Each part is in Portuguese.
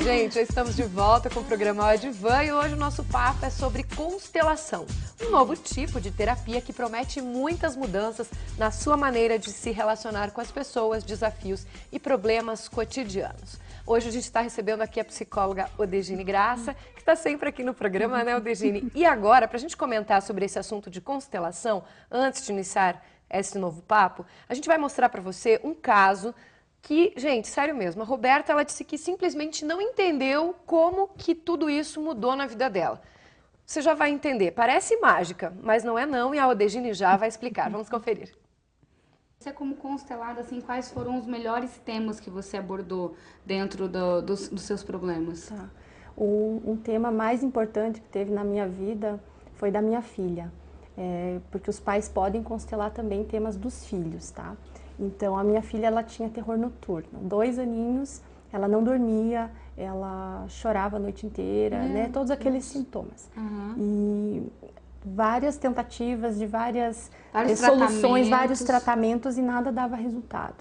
Gente, já estamos de volta com o programa Advan e hoje o nosso papo é sobre constelação, um novo tipo de terapia que promete muitas mudanças na sua maneira de se relacionar com as pessoas, desafios e problemas cotidianos. Hoje a gente está recebendo aqui a psicóloga Odegine Graça, que está sempre aqui no programa, né, Odegine? E agora, para a gente comentar sobre esse assunto de constelação, antes de iniciar esse novo papo, a gente vai mostrar para você um caso que, gente, sério mesmo, a Roberta, ela disse que simplesmente não entendeu como que tudo isso mudou na vida dela. Você já vai entender, parece mágica, mas não é não, e a Odegine já vai explicar. Vamos conferir. Você, como constelada, assim, quais foram os melhores temas que você abordou dentro dos seus problemas? Tá. Um tema mais importante que teve na minha vida foi da minha filha, porque os pais podem constelar também temas dos filhos, tá? Então, a minha filha, ela tinha terror noturno, 2 aninhos, ela não dormia, ela chorava a noite inteira, né? Todos aqueles sintomas. E várias tentativas de várias soluções, vários tratamentos e nada dava resultado.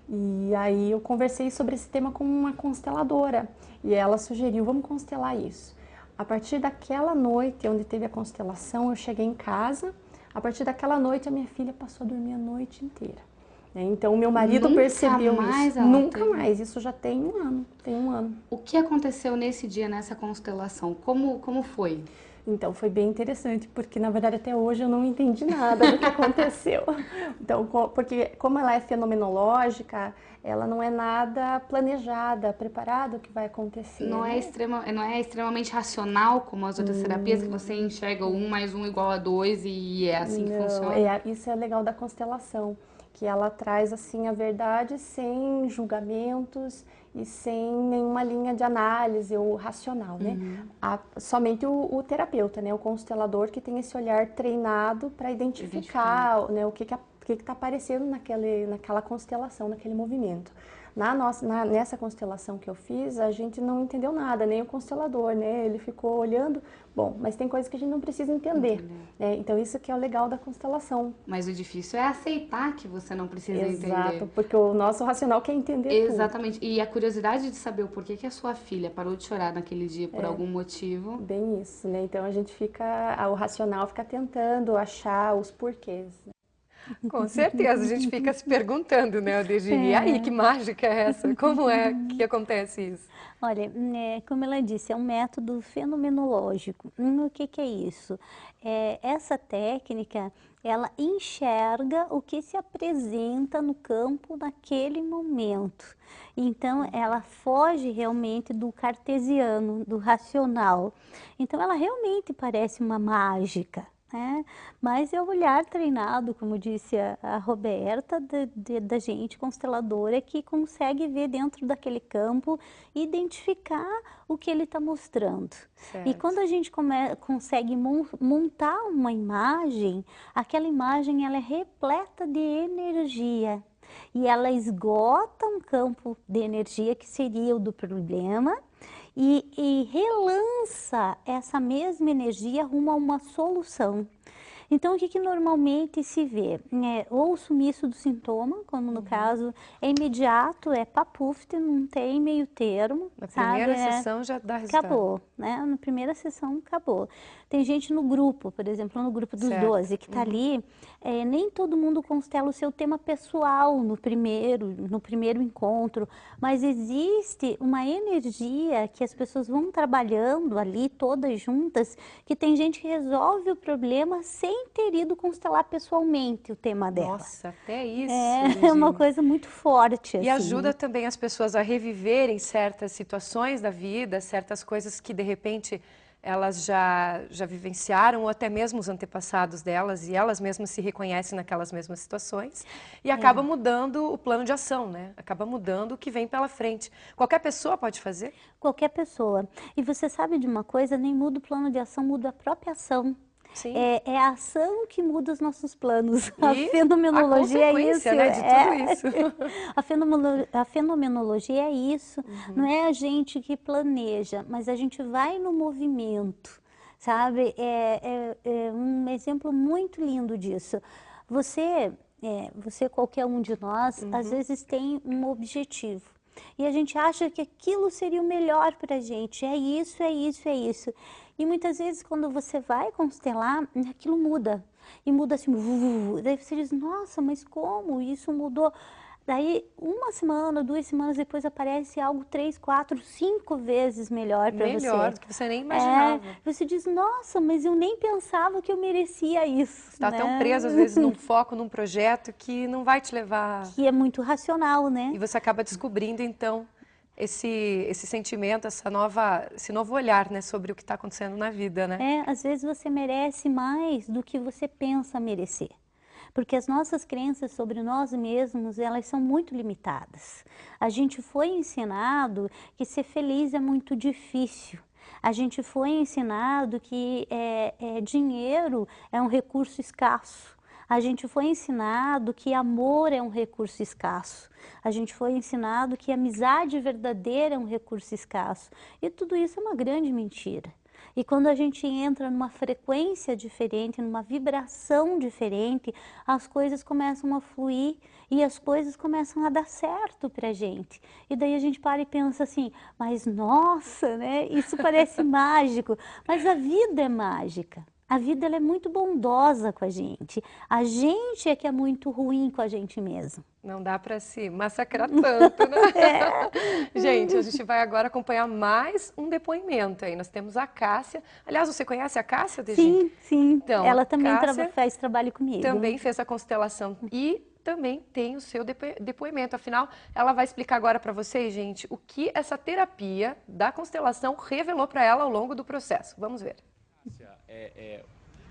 E aí eu conversei sobre esse tema com uma consteladora e ela sugeriu, vamos constelar isso. A partir daquela noite onde teve a constelação, eu cheguei em casa, a partir daquela noite a minha filha passou a dormir a noite inteira. Então, o meu marido percebeu isso. Nunca mais, isso já tem um ano. O que aconteceu nesse dia, nessa constelação? Como foi? Então, foi bem interessante, porque na verdade até hoje eu não entendi nada do que aconteceu. Então, porque como ela é fenomenológica, ela não é nada planejada, preparada o que vai acontecer. Não é extremamente racional como as outras terapias, que você enxerga 1 mais 1 igual a 2 e é assim que funciona? Isso é legal da constelação, que ela traz assim a verdade sem julgamentos e sem nenhuma linha de análise ou racional, né? Somente o terapeuta, né? O constelador que tem esse olhar treinado para identificar, né? O que está aparecendo naquela constelação, naquele movimento. Nessa constelação que eu fiz, a gente não entendeu nada, nem o constelador, né? Ele ficou olhando, bom, mas tem coisas que a gente não precisa entender, né? Então isso que é o legal da constelação. Mas o difícil é aceitar que você não precisa entender. Exato, porque o nosso racional quer entender tudo. Exatamente, e a curiosidade de saber o porquê que a sua filha parou de chorar naquele dia por algum motivo. Bem isso, né? Então a gente o racional fica tentando achar os porquês, né? Com certeza, a gente fica se perguntando, né, Odegine? E aí, que mágica é essa? Como é que acontece isso? Olha, como ela disse, é um método fenomenológico. O que é isso? Essa técnica, ela enxerga o que se apresenta no campo naquele momento. Então, ela foge realmente do cartesiano, do racional. Então, ela realmente parece uma mágica. Mas é o olhar treinado, como disse a Roberta, da gente consteladora, que consegue ver dentro daquele campo e identificar o que ele está mostrando. Certo. E quando a gente consegue montar uma imagem, aquela imagem ela é repleta de energia. E ela esgota um campo de energia que seria o do problema, e relança essa mesma energia rumo a uma solução. Então, o que normalmente se vê? Ou o sumiço do sintoma, como no caso, é imediato, é papufte, não tem meio termo. Na primeira sessão já dá resultado. Acabou, né? Na primeira sessão acabou. Tem gente no grupo, por exemplo, no grupo dos 12, que está ali, nem todo mundo constela o seu tema pessoal no primeiro encontro, mas existe uma energia que as pessoas vão trabalhando ali, todas juntas, que tem gente que resolve o problema sem ter ido constelar pessoalmente o tema dela. Nossa, até isso. É uma coisa muito forte. E assim, ajuda também as pessoas a reviverem certas situações da vida, certas coisas que de repente elas já vivenciaram, ou até mesmo os antepassados delas, e elas mesmas se reconhecem naquelas mesmas situações, e acaba mudando o plano de ação, né? Acaba mudando o que vem pela frente. Qualquer pessoa pode fazer? Qualquer pessoa. E você sabe de uma coisa, nem muda o plano de ação, muda a própria ação. Sim. É a ação que muda os nossos planos. E a fenomenologia a é isso. né, de tudo isso. A fenomenologia é isso. Não é a gente que planeja, mas a gente vai no movimento, sabe? É um exemplo muito lindo disso. Você, qualquer um de nós, às vezes tem um objetivo. E a gente acha que aquilo seria o melhor para a gente, é isso, é isso, é isso. E muitas vezes quando você vai constelar, aquilo muda. E muda assim, daí você diz, nossa, mas como isso mudou? Daí, 1 semana, 2 semanas depois aparece algo 3, 4, 5 vezes melhor para você. Melhor do que você nem imaginava. Você diz, nossa, mas eu nem pensava que eu merecia isso. Você está tão preso, às vezes, num foco, num projeto que não vai te levar... Que é muito racional, né? E você acaba descobrindo, então, esse sentimento, esse novo olhar, né, sobre o que está acontecendo na vida, né? Às vezes você merece mais do que você pensa merecer. Porque as nossas crenças sobre nós mesmos, elas são muito limitadas. A gente foi ensinado que ser feliz é muito difícil. A gente foi ensinado que dinheiro é um recurso escasso. A gente foi ensinado que amor é um recurso escasso. A gente foi ensinado que amizade verdadeira é um recurso escasso. E tudo isso é uma grande mentira. E quando a gente entra numa frequência diferente, numa vibração diferente, as coisas começam a fluir e as coisas começam a dar certo pra gente. E daí a gente para e pensa assim, mas nossa, né? Isso parece mágico. Mas a vida é mágica. A vida ela é muito bondosa com a gente é que é muito ruim com a gente mesmo. Não dá para se massacrar tanto, né? Gente, a gente vai agora acompanhar mais um depoimento aí. Nós temos a Cássia. Aliás, você conhece a Cássia, Degi? Sim, sim. Então, ela também faz trabalho comigo. Também fez a constelação e também tem o seu depoimento. Afinal, ela vai explicar agora para vocês, gente, o que essa terapia da constelação revelou para ela ao longo do processo. Vamos ver.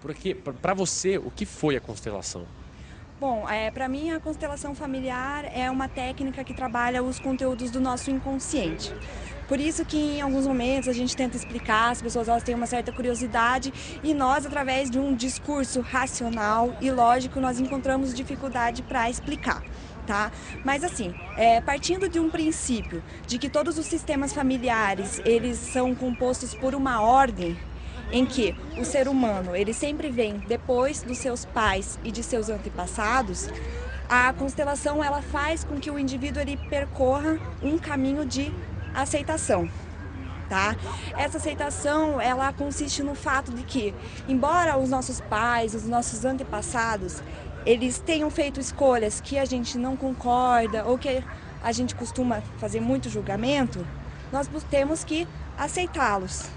Porque, para você, o que foi a constelação? Bom, para mim a constelação familiar é uma técnica que trabalha os conteúdos do nosso inconsciente. Por isso que em alguns momentos a gente tenta explicar, as pessoas elas têm uma certa curiosidade e nós, através de um discurso racional e lógico, nós encontramos dificuldade para explicar. Tá? Mas assim, partindo de um princípio de que todos os sistemas familiares eles são compostos por uma ordem, em que o ser humano ele sempre vem depois dos seus pais e de seus antepassados, a constelação ela faz com que o indivíduo ele percorra um caminho de aceitação. Tá? Essa aceitação ela consiste no fato de que, embora os nossos pais, os nossos antepassados, eles tenham feito escolhas que a gente não concorda ou que a gente costuma fazer muito julgamento, nós temos que aceitá-los,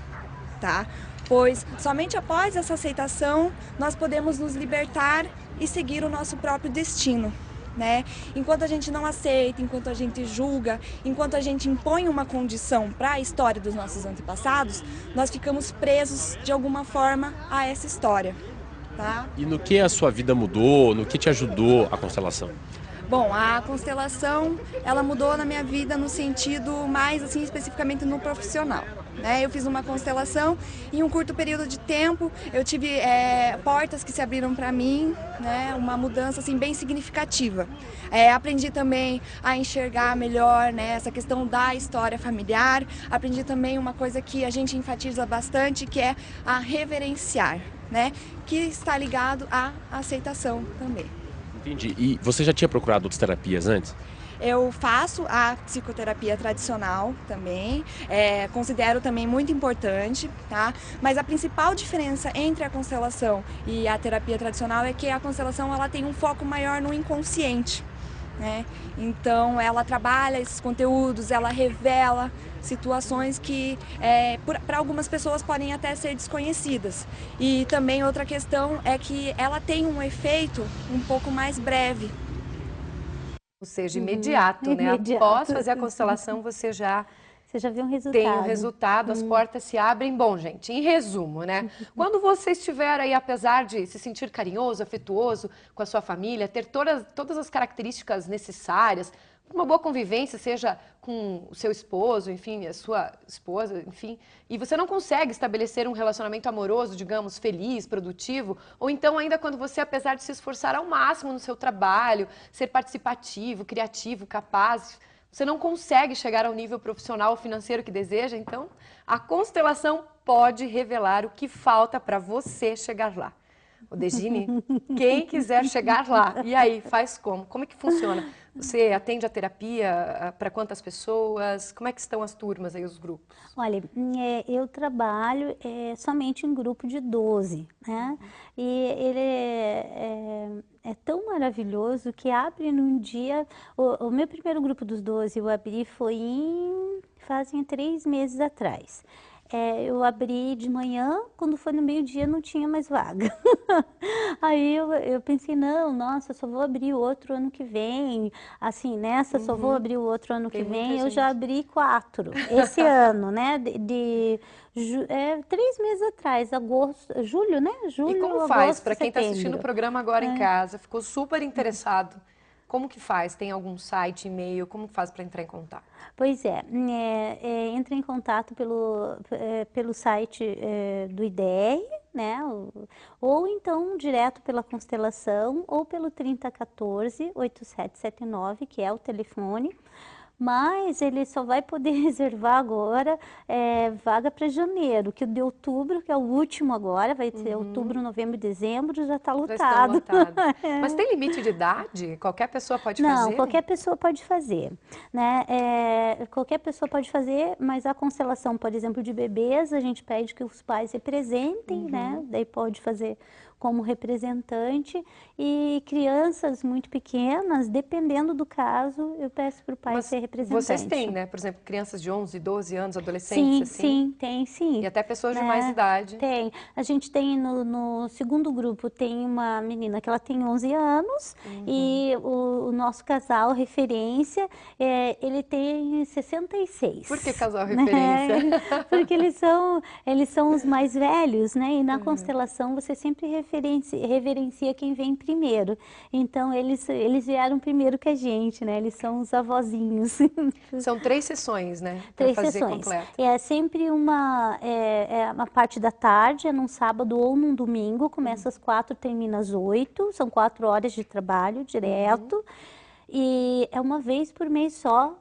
tá? Pois somente após essa aceitação nós podemos nos libertar e seguir o nosso próprio destino, né? Enquanto a gente não aceita, enquanto a gente julga, enquanto a gente impõe uma condição para a história dos nossos antepassados, nós ficamos presos de alguma forma a essa história, tá? E no que a sua vida mudou, no que te ajudou a constelação? Bom, a constelação, ela mudou na minha vida no sentido mais, assim, especificamente no profissional. Eu fiz uma constelação e em um curto período de tempo eu tive portas que se abriram para mim, né? Uma mudança assim, bem significativa. Aprendi também a enxergar melhor, né, essa questão da história familiar. Aprendi também uma coisa que a gente enfatiza bastante, que é a reverenciar, né? Que está ligado à aceitação também. Entendi. E você já tinha procurado outras terapias antes? Eu faço a psicoterapia tradicional também, considero também muito importante, tá? Mas a principal diferença entre a constelação e a terapia tradicional é que a constelação ela tem um foco maior no inconsciente, né? Então ela trabalha esses conteúdos, ela revela situações que para algumas pessoas podem até ser desconhecidas. E também outra questão é que ela tem um efeito um pouco mais breve. Ou seja, imediato, né? Imediato. Após fazer a constelação, você já viu o resultado. Tem o resultado, as portas se abrem. Bom, gente, em resumo, né? Quando você estiver aí, apesar de se sentir carinhoso, afetuoso com a sua família, ter todas as características necessárias, uma boa convivência, seja com o seu esposo, enfim, a sua esposa, enfim, e você não consegue estabelecer um relacionamento amoroso, digamos, feliz, produtivo, ou então ainda quando você, apesar de se esforçar ao máximo no seu trabalho, ser participativo, criativo, capaz, você não consegue chegar ao nível profissional ou financeiro que deseja, então a constelação pode revelar o que falta para você chegar lá. O Degine, quem quiser chegar lá, e aí, faz como? Como é que funciona? Você atende a terapia para quantas pessoas? Como é que estão as turmas aí, os grupos? Olha, eu trabalho somente em grupo de 12, né? E ele é tão maravilhoso que abre num dia... O meu primeiro grupo dos 12 eu abri fazem 3 meses atrás. Eu abri de manhã, quando foi no meio-dia não tinha mais vaga. Aí eu pensei, não, nossa, eu só vou abrir o outro ano que vem. Assim, nessa só vou abrir o outro ano que vem. Eu já abri 4 esse ano, né? 3 meses atrás, julho, né? Julho, e como agosto, faz? Para quem está setembro. assistindo o programa agora em casa, ficou super interessado. Como que faz? Tem algum site, e-mail? Como faz para entrar em contato? Pois entra em contato pelo site do IDR, né? Ou então direto pela Constelação, ou pelo 3014-8779, que é o telefone. Mas ele só vai poder reservar agora vaga para janeiro, que o de outubro, que é o último agora, vai ser outubro, novembro e dezembro, já está lotado. Mas tem limite de idade? Qualquer pessoa pode fazer? Não, qualquer pessoa pode fazer, né? Qualquer pessoa pode fazer, mas a constelação, por exemplo, de bebês, a gente pede que os pais representem, né? Daí pode fazer como representante, e crianças muito pequenas, dependendo do caso, eu peço para o pai ser representante. Vocês têm, né? Por exemplo, crianças de 11, 12 anos, adolescentes, sim, assim? Sim, tem sim. E até pessoas de mais idade. Tem. A gente tem no segundo grupo, tem uma menina que ela tem 11 anos, e o nosso casal referência, ele tem 66. Por que casal referência? Porque eles são os mais velhos, né? E na constelação você sempre reverencia quem vem primeiro. Então, eles vieram primeiro que a gente, né? Eles são os avózinhos. São 3 sessões, né? 3 sessões. Completo. É sempre uma parte da tarde, é num sábado ou num domingo. Começa às 4, termina às 8. São 4 horas de trabalho direto. E é uma vez por mês só,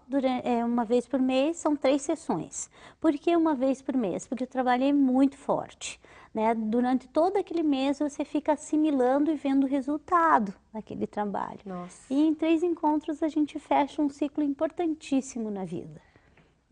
uma vez por mês são 3 sessões. Por que uma vez por mês? Porque o trabalho é muito forte, né? Durante todo aquele mês você fica assimilando e vendo o resultado daquele trabalho. Nossa. E em 3 encontros a gente fecha um ciclo importantíssimo na vida.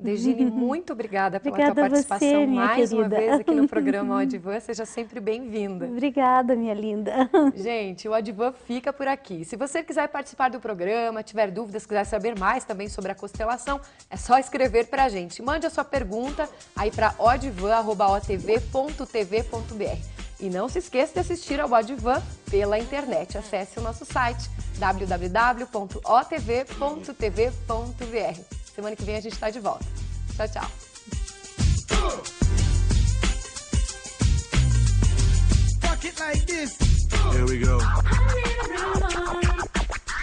Degine, muito obrigada pela tua participação mais uma vez aqui no programa O Advan. Seja sempre bem-vinda. Obrigada, minha linda. Gente, o Advan fica por aqui. Se você quiser participar do programa, tiver dúvidas, quiser saber mais também sobre a constelação, é só escrever para a gente. Mande a sua pergunta aí para odvan@otv.tv.br. E não se esqueça de assistir ao Advan pela internet. Acesse o nosso site www.otv.tv.br. Semana que vem a gente está de volta. Tchau, tchau. Here we go.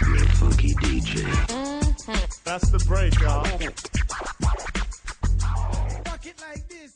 Real funky DJ. That's the break, y'all. Fuck it like this.